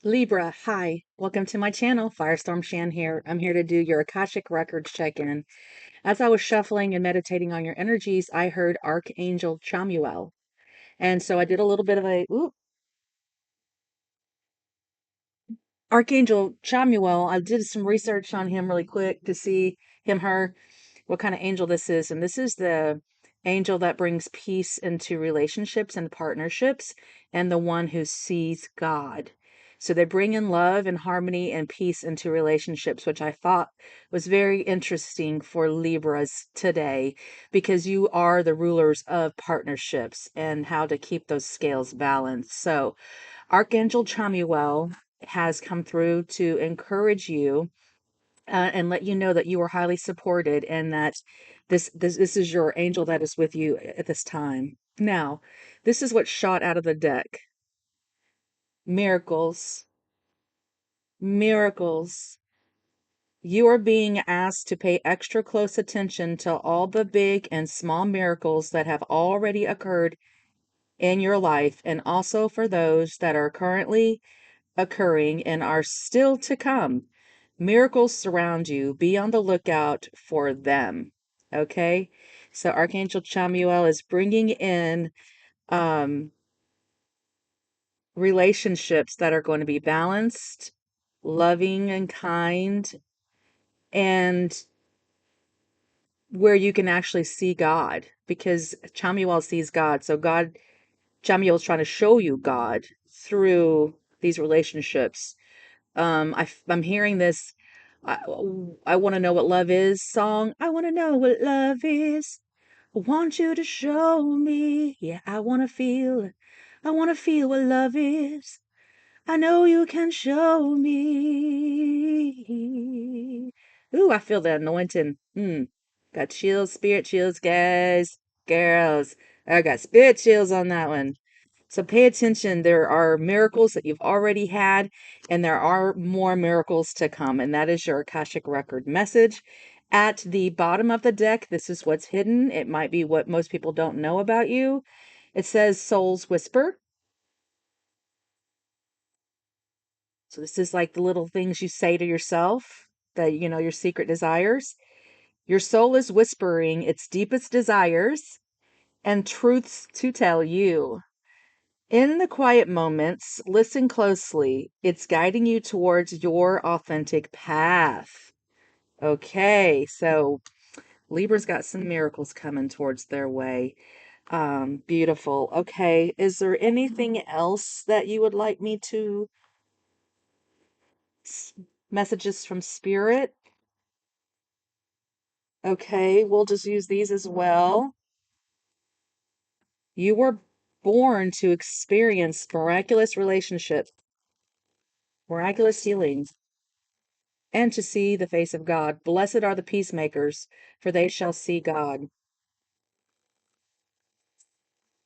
Libra, hi. Welcome to my channel. Firestorm Shan here. I'm here to do your Akashic Records check-in. As I was shuffling and meditating on your energies, I heard Archangel Chamuel. And so I did a little bit of Archangel Chamuel. I did some research on him really quick to see her, what kind of angel this is. And this is the angel that brings peace into relationships and partnerships, and the one who sees God. So they bring in love and harmony and peace into relationships, which I thought was very interesting for Libras today, because you are the rulers of partnerships and how to keep those scales balanced. So Archangel Chamuel has come through to encourage you and let you know that you are highly supported, and that this is your angel that is with you at this time. Now, this is what shot out of the deck. Miracles, miracles. You are being asked to pay extra close attention to all the big and small miracles that have already occurred in your life, and also for those that are currently occurring and are still to come. Miracles surround you. Be on the lookout for them. Okay? So Archangel Chamuel is bringing in um, relationships that are going to be balanced, loving, and kind, and where you can actually see God, because Chamuel sees God. So Chamuel is trying to show you God through these relationships. I'm hearing this. I, I want to know what love is song. I want to know what love is. I want you to show me. Yeah, I want to feel what love is. I know you can show me. Ooh, I feel the anointing. Got chills, spirit chills, guys, girls. I got spirit chills on that one. So pay attention. There are miracles that you've already had, and there are more miracles to come. And that is your Akashic Record message. At the bottom of the deck, this is what's hidden. It might be what most people don't know about you. It says Soul's Whisper. So this is like the little things you say to yourself, that, your secret desires. Your soul is whispering its deepest desires and truths to tell you. In the quiet moments, listen closely. It's guiding you towards your authentic path. Okay, so Libra's got some miracles coming towards their way. Beautiful. Okay, is there anything else that you would like me to messages from spirit? Okay, we'll just use these as well. You were born to experience miraculous relationships, miraculous healings, and to see the face of God. Blessed are the peacemakers, for they shall see God.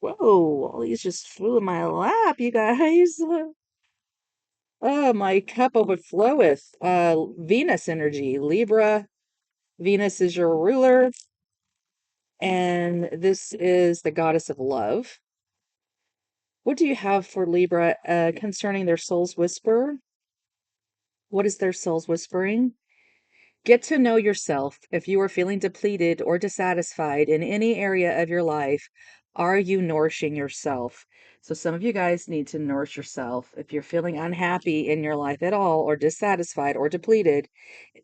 Whoa, all these just flew in my lap, you guys. Oh, my cup overfloweth. Venus energy, Libra. Venus is your ruler, and this is the goddess of love. What do you have for Libra concerning their soul's whisper? What is their soul's whispering? Get to know yourself. If you are feeling depleted or dissatisfied in any area of your life, are you nourishing yourself? So some of you guys need to nourish yourself. If you're feeling unhappy in your life at all, or dissatisfied or depleted,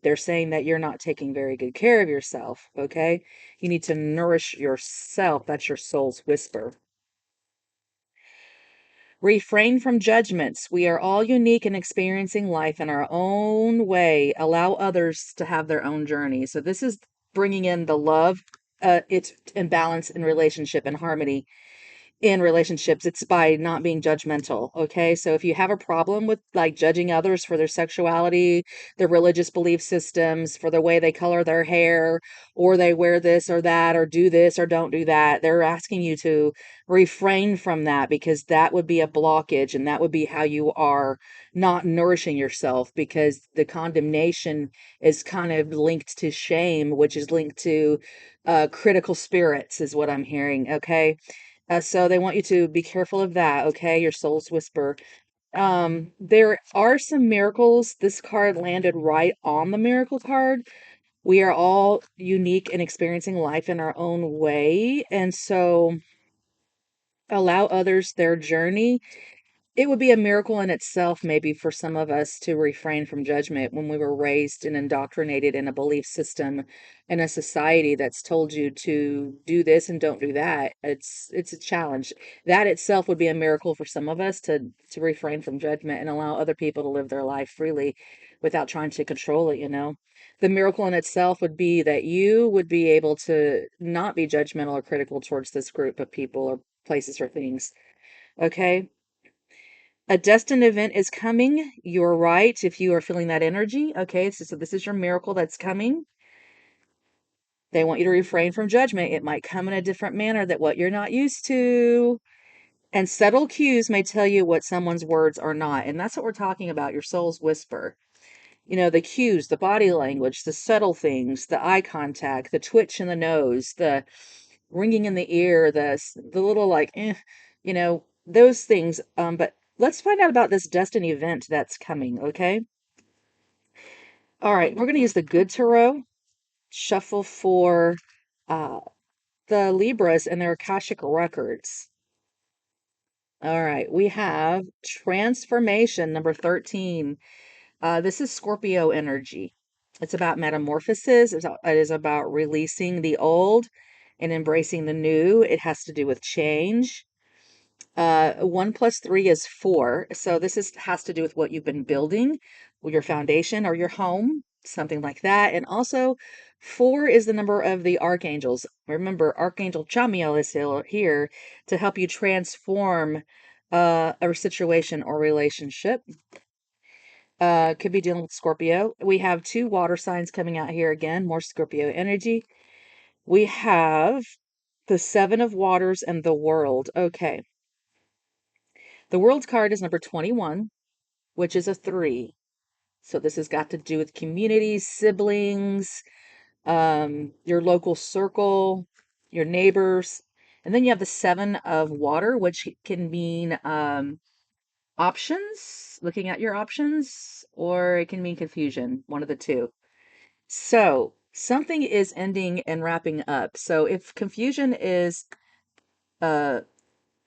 they're saying that you're not taking very good care of yourself. Okay. You need to nourish yourself. That's your soul's whisper. Refrain from judgments. We are all unique in experiencing life in our own way. Allow others to have their own journey. So this is bringing in the love, it's in balance in relationship and harmony in relationships. It's by not being judgmental. Okay. So if you have a problem with like judging others for their sexuality, their religious belief systems, for the way they color their hair, or they wear this or that, or do this or don't do that, they're asking you to refrain from that, because that would be a blockage, and that would be how you are not nourishing yourself, because the condemnation is kind of linked to shame, which is linked to critical spirits, is what I'm hearing. Okay. So they want you to be careful of that, okay? Your soul's whisper. There are some miracles. This card landed right on the miracle card. We are all unique and experiencing life in our own way. And so allow others their journey. It would be a miracle in itself, maybe, for some of us to refrain from judgment when we were raised and indoctrinated in a belief system in a society that's told you to do this and don't do that. It's a challenge. That itself would be a miracle for some of us to refrain from judgment and allow other people to live their life freely without trying to control it. The miracle in itself would be that you would be able to not be judgmental or critical towards this group of people or places or things. Okay? A destined event is coming. You're right if you are feeling that energy. Okay, so this is your miracle that's coming. They want you to refrain from judgment. It might come in a different manner that what you're not used to. And subtle cues may tell you what someone's words are not. And that's what we're talking about, your soul's whisper. The cues, the body language, the subtle things, the eye contact, the twitch in the nose, the ringing in the ear, the little like, those things. But let's find out about this destined event that's coming, okay? All right, we're going to use the good tarot, shuffle for uh, the Libras and their Akashic records. All right, we have transformation number 13. This is Scorpio energy. It's about metamorphosis. It is about releasing the old and embracing the new. It has to do with change. 1 plus 3 is 4. So has to do with what you've been building, or your foundation or your home, something like that. And also 4 is the number of the archangels. Remember, Archangel Chamuel is here to help you transform a situation or relationship. Could be dealing with Scorpio. We have 2 water signs coming out here again, more Scorpio energy. We have the 7 of waters and the world. Okay. The world card is number 21, which is a 3. So this has got to do with communities, siblings, your local circle, your neighbors. And then you have the 7 of water, which can mean options, looking at your options, or it can mean confusion, one of the two. So something is ending and wrapping up. So if confusion is uh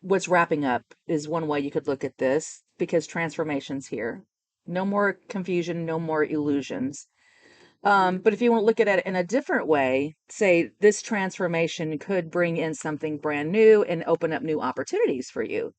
what's wrapping up is one way you could look at this, because transformation's here. No more confusion, no more illusions. But if you want to look at it in a different way, say this transformation could bring in something brand new and open up new opportunities for you.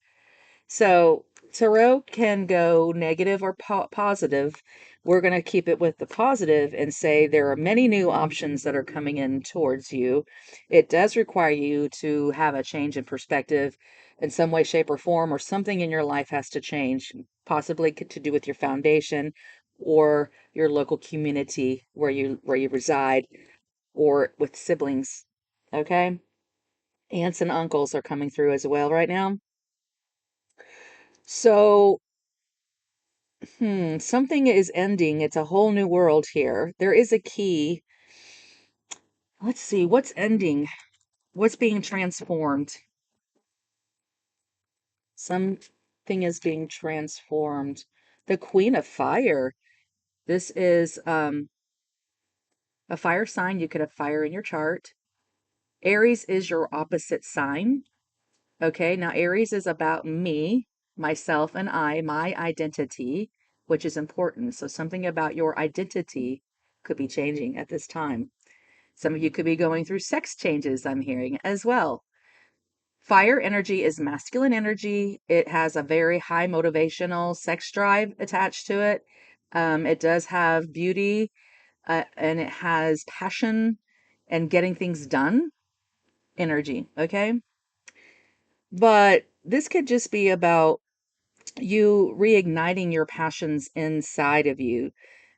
So tarot can go negative or positive. We're going to keep it with the positive and say there are many new options that are coming in towards you. It does require you to have a change in perspective in some way, shape, or form, or something in your life has to change, possibly to do with your foundation or your local community where you reside, or with siblings. Okay? Aunts and uncles are coming through as well right now. So something is ending. It's a whole new world here. There is a key. Let's see, what's ending? What's being transformed? Something is being transformed. The Queen of Fire. This is a fire sign. You could have fire in your chart. Aries is your opposite sign. Okay, now Aries is about me, myself, and my identity, which is important. So something about your identity could be changing at this time. Some of you could be going through sex changes, I'm hearing as well. Fire energy is masculine energy. It has a very high motivational sex drive attached to it. It does have beauty, and it has passion and getting things done energy. Okay. But this could just be about you reigniting your passions inside of you.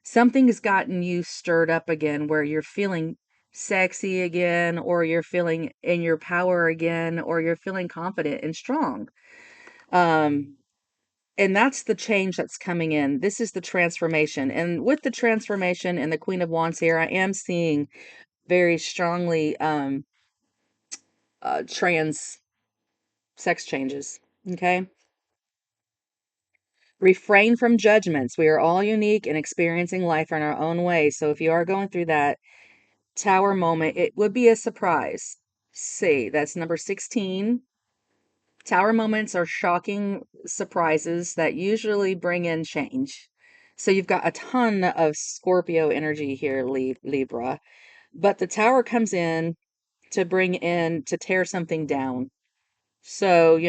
Something's gotten you stirred up again where you're feeling sexy again, or you're feeling in your power again, or you're feeling confident and strong. Um, and that's the change that's coming in. This is the transformation. And with the transformation and the Queen of Wands here, I am seeing very strongly trans sex changes. Okay. Refrain from judgments. We are all unique and experiencing life in our own way. So if you are going through that tower moment, it would be a surprise. See, that's number 16. Tower moments are shocking surprises that usually bring in change. So you've got a ton of Scorpio energy here, Libra. But the tower comes in to tear something down. So,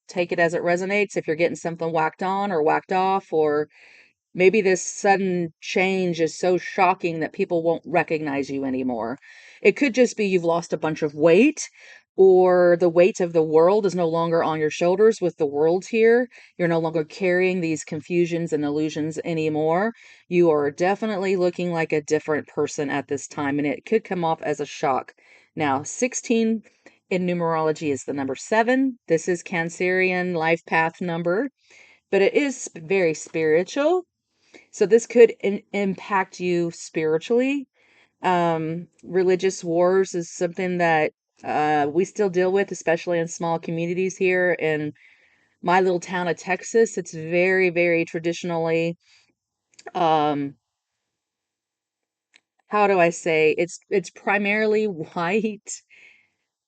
take it as it resonates. If you're getting something whacked on or whacked off, or maybe this sudden change is so shocking that people won't recognize you anymore. It could just be you've lost a bunch of weight, or the weight of the world is no longer on your shoulders with the world here. You're no longer carrying these confusions and illusions anymore. You are definitely looking like a different person at this time, and it could come off as a shock. Now, 16 in numerology is the number 7. This is Cancerian life path number, but it is very spiritual. So this could impact you spiritually. Religious wars is something that we still deal with, especially in small communities here in my little town of Texas. It's very, very traditionally, um, how do I say? It's primarily white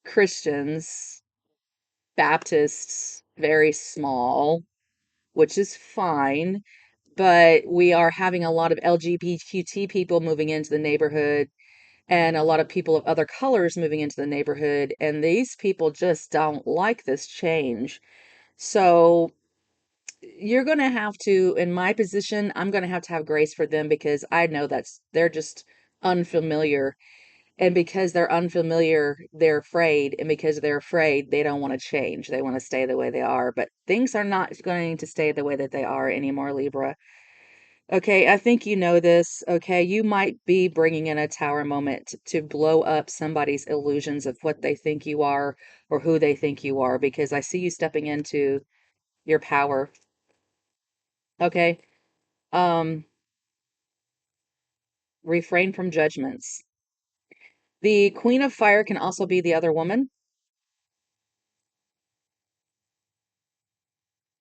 Christians, Baptists, very small, which is fine. But we are having a lot of LGBTQ people moving into the neighborhood, and a lot of people of other colors moving into the neighborhood, and these people just don't like this change. So you're going to have to, in my position, I'm going to have grace for them, because I know they're just unfamiliar. And because they're unfamiliar, they're afraid. And because they're afraid, they don't want to change. They want to stay the way they are. But things are not going to stay the way that they are anymore, Libra. Okay, I think you know this. Okay, you might be bringing in a tower moment to blow up somebody's illusions of what they think you are or who they think you are, because I see you stepping into your power. Okay, um, refrain from judgments. The Queen of Fire can also be the other woman.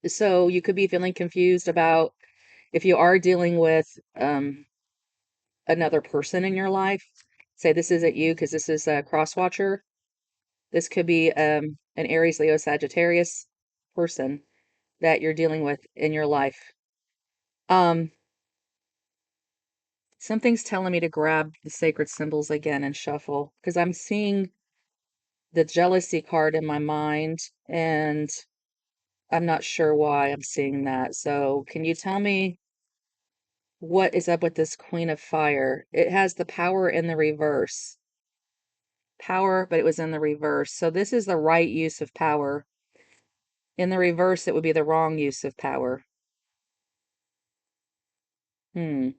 So you could be feeling confused about if you are dealing with another person in your life. Say this isn't you because this is a cross watcher. This could be an Aries, Leo, Sagittarius person that you're dealing with in your life. Um, Something's telling me to grab the sacred symbols again and shuffle, because I'm seeing the jealousy card in my mind, and I'm not sure why I'm seeing that. So, can you tell me what is up with this Queen of Fire? It has the power in the reverse. Power, but it was in the reverse. So, this is the right use of power. In the reverse, it would be the wrong use of power. Hmm.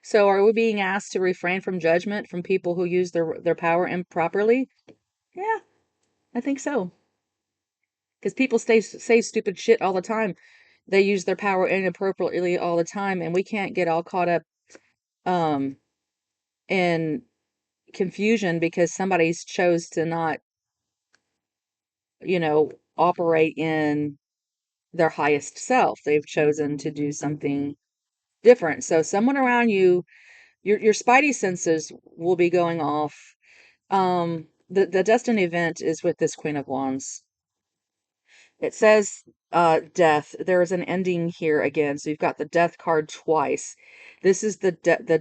So are we being asked to refrain from judgment from people who use their power improperly? Yeah, I think so. Because people say stupid shit all the time. They use their power inappropriately all the time, and we can't get all caught up um in confusion because somebody's chose to not, operate in their highest self. They've chosen to do something different. So someone around you, your spidey senses will be going off. The destined event is with this Queen of Wands. It says death. There is an ending here again. So you've got the death card twice. This is the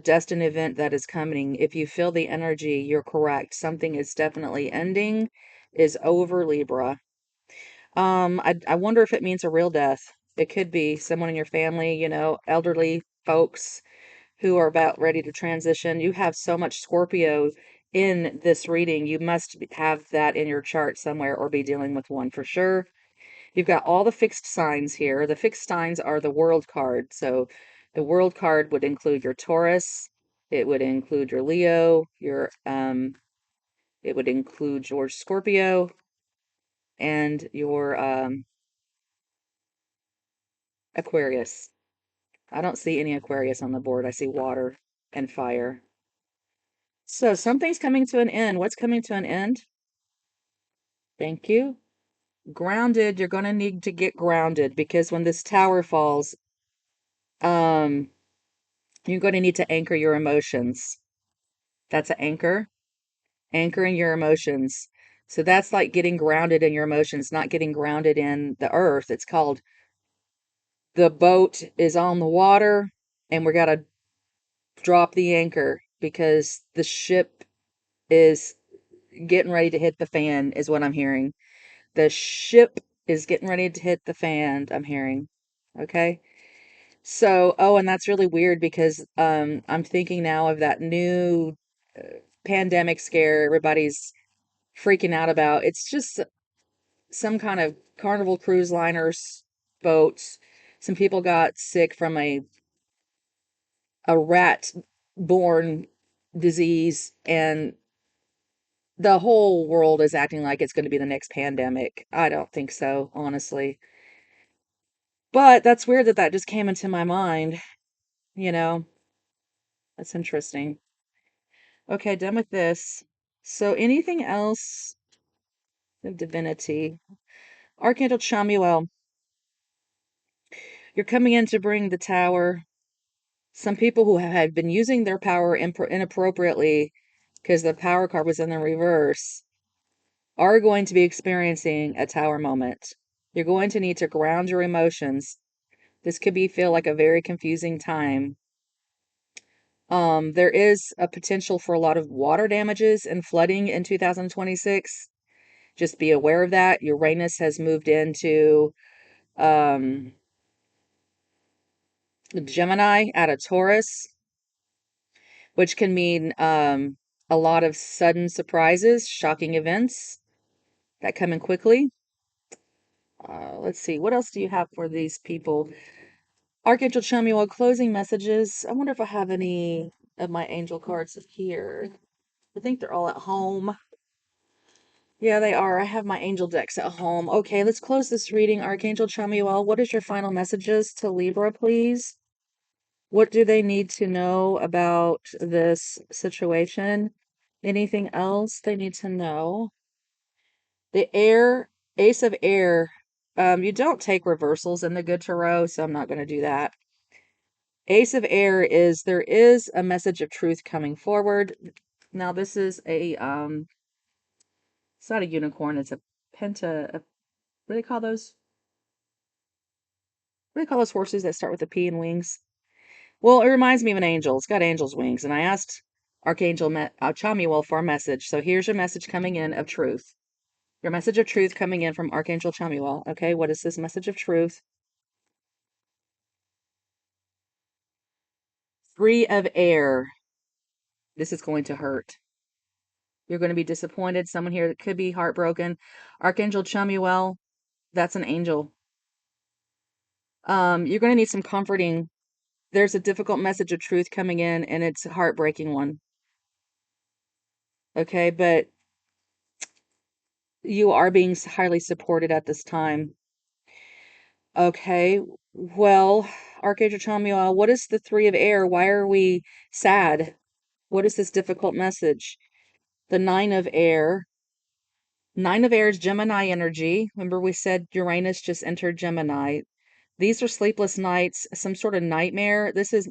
destined event that is coming. If you feel the energy, you're correct. Something is definitely ending, is over, Libra. I wonder if it means a real death. It could be someone in your family, elderly folks who are about ready to transition. You have so much Scorpio in this reading. You must have that in your chart somewhere or be dealing with one for sure. You've got all the fixed signs here. The fixed signs are the world card. So the world card would include your Taurus, it would include your Leo, it would include your Scorpio and your Aquarius. I don't see any Aquarius on the board. I see water and fire. So something's coming to an end. What's coming to an end? Thank you. Grounded, you're going to need to get grounded because when this tower falls, um, you're going to need to anchor your emotions. That's an anchor, anchoring your emotions. So that's like getting grounded in your emotions, not getting grounded in the earth. It's called the boat is on the water and we got to drop the anchor because the ship is getting ready to hit the fan, is what I'm hearing. The ship is getting ready to hit the fan, I'm hearing. Okay. So, oh, and that's really weird because I'm thinking now of that new pandemic scare everybody's freaking out about. It's just some kind of Carnival Cruise Liners boats. Some people got sick from a rat borne disease, and the whole world is acting like it's going to be the next pandemic. I don't think so, honestly. But that's weird that that just came into my mind, you know. That's interesting. Okay, done with this. So anything else of divinity? Archangel Chamuel, you're coming in to bring the tower. Some people who have been using their power inappropriately because the power card was in the reverse are going to be experiencing a tower moment. You're going to need to ground your emotions. This could be feel like a very confusing time. There is a potential for a lot of water damages and flooding in 2026. Just be aware of that. Uranus has moved into um, Gemini out of Taurus, which can mean a lot of sudden surprises, shocking events that come in quickly. Let's see, what else do you have for these people? Archangel Chamuel, closing messages. I wonder if I have any of my angel cards here. I think they're all at home. Yeah, they are. I have my angel decks at home. Okay, let's close this reading. Archangel Chamuel, what is your final messages to Libra, please? What do they need to know about this situation? Anything else they need to know? The air, Ace of Air. You don't take reversals in the Good Tarot, so I'm not going to do that. Ace of Air is there is a message of truth coming forward. Now this is it's not a unicorn, it's a what do they call those? What do they call those horses that start with a P and wings? Well, it reminds me of an angel. It's got angel's wings. And I asked Archangel Chamuel for a message. So here's your message coming in of truth. Your message of truth coming in from Archangel Chamuel. Okay, what is this message of truth? Three of air. This is going to hurt. You're going to be disappointed. Someone here that could be heartbroken. Archangel Chamuel, that's an angel. You're going to need some comforting. There's a difficult message of truth coming in, and it's a heartbreaking one. Okay, but you are being highly supported at this time. Okay, well, Archangel Chamuel, what is the three of air? Why are we sad? What is this difficult message? The nine of air. Nine of air is Gemini energy. Remember we said Uranus just entered Gemini. These are sleepless nights, some sort of nightmare. This is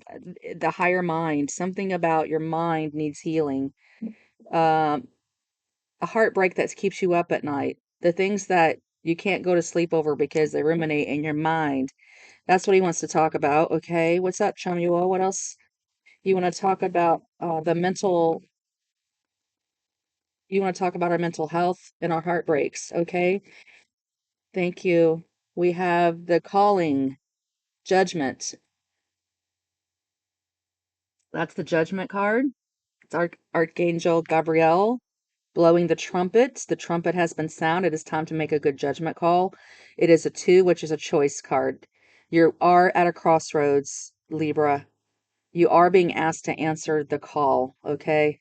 the higher mind. Something about your mind needs healing. Um, a heartbreak that keeps you up at night. The things that you can't go to sleep over because they ruminate in your mind. That's what he wants to talk about. Okay. What's up, Chamuel? What else? You want to talk about you want to talk about our mental health and our heartbreaks. Okay. Thank you. We have the calling, judgment. That's the judgment card. It's Archangel Gabriel blowing the trumpet. The trumpet has been sounded. It is time to make a good judgment call. It is a 2, which is a choice card. You are at a crossroads, Libra. You are being asked to answer the call, okay?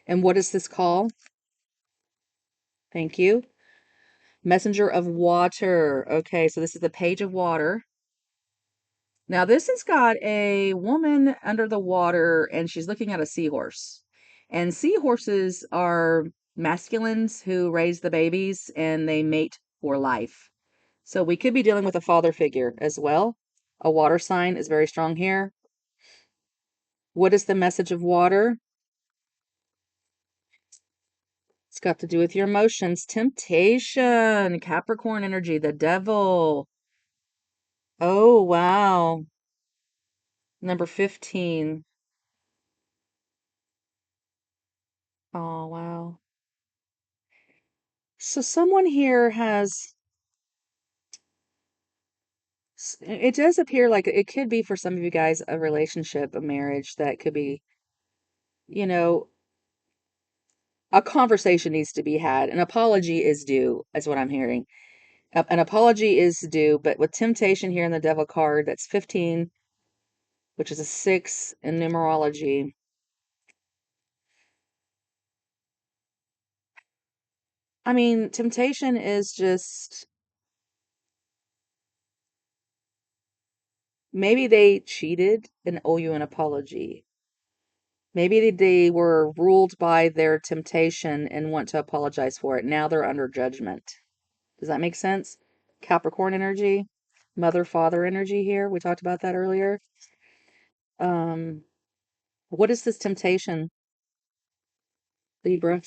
And what is this call? Thank you. Messenger of water. Okay, so this is the page of water. Now, this has got a woman under the water, and she's looking at a seahorse. And seahorses are masculines who raise the babies and they mate for life. So we could be dealing with a father figure as well. A water sign is very strong here. What is the message of water? It's got to do with your emotions. Temptation, Capricorn energy, the devil. Oh, wow. Number 15. Oh, wow. So someone here has, it does appear like it could be for some of you guys a relationship, a marriage that could be, you know, a conversation needs to be had. An apology is due, is what I'm hearing. An apology is due, but with temptation here in the devil card, that's 15, which is a 6 in numerology. I mean, temptation is just maybe they cheated and owe you an apology. Maybe they were ruled by their temptation and want to apologize for it. Now they're under judgment. Does that make sense? Capricorn energy, mother father energy here. We talked about that earlier. Um, what is this temptation, Libra?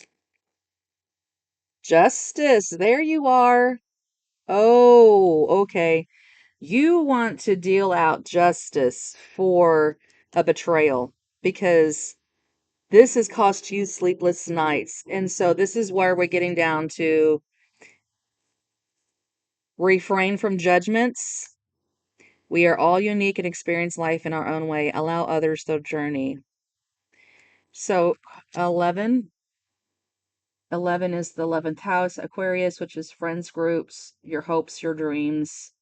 Justice. There you are. Oh, okay. You want to deal out justice for a betrayal because this has cost you sleepless nights. And so this is where we're getting down to refrain from judgments. We are all unique and experience life in our own way. Allow others their journey. So 11, 11 is the 11th house, Aquarius, which is friends groups, your hopes, your dreams.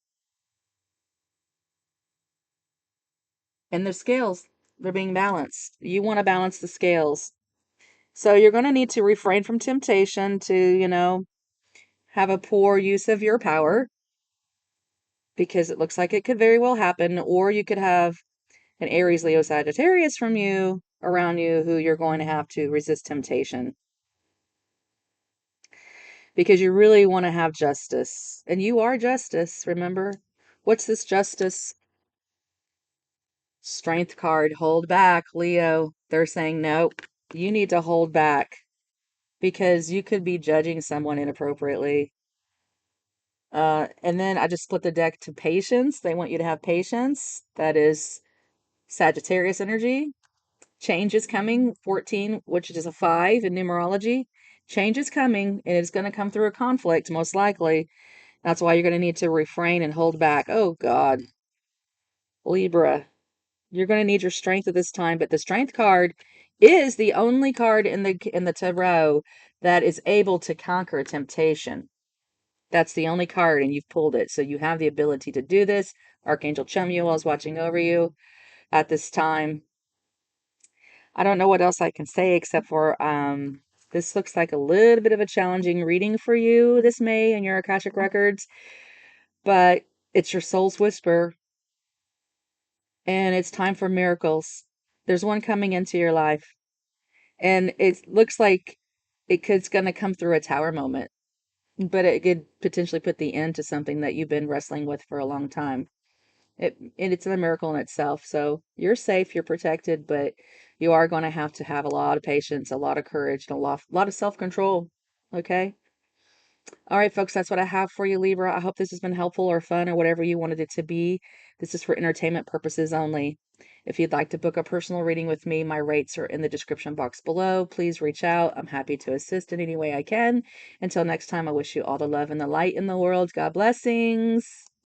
And the scales, they're being balanced. You want to balance the scales. So you're going to need to refrain from temptation to, have a poor use of your power because it looks like it could very well happen. Or you could have an Aries, Leo, Sagittarius from you around you who you're going to have to resist temptation because you really want to have justice. And you are justice, remember? What's this justice? Strength card. Hold back, Leo. They're saying, nope, you need to hold back because you could be judging someone inappropriately. And then I just split the deck to patience. They want you to have patience. That is Sagittarius energy. Change is coming. 14, which is a 5 in numerology. Change is coming, and it's going to come through a conflict, most likely. That's why you're going to need to refrain and hold back. Oh, God. Libra, you're going to need your strength at this time, but the strength card is the only card in the tarot that is able to conquer temptation. That's the only card, and you've pulled it. So you have the ability to do this. Archangel Chamuel is watching over you at this time. I don't know what else I can say except for this looks like a little bit of a challenging reading for you this May in your Akashic records, but it's your soul's whisper, and it's time for miracles. There's one coming into your life, and it looks like it's going to come through a tower moment, but it could potentially put the end to something that you've been wrestling with for a long time. It's a miracle in itself. So you're safe, you're protected, but you are going to have a lot of patience, a lot of courage, and a lot of self-control. Okay. All right, folks, that's what I have for you, Libra. I hope this has been helpful or fun or whatever you wanted it to be. This is for entertainment purposes only. If you'd like to book a personal reading with me, my rates are in the description box below. Please reach out. I'm happy to assist in any way I can. Until next time, I wish you all the love and the light in the world. God blessings.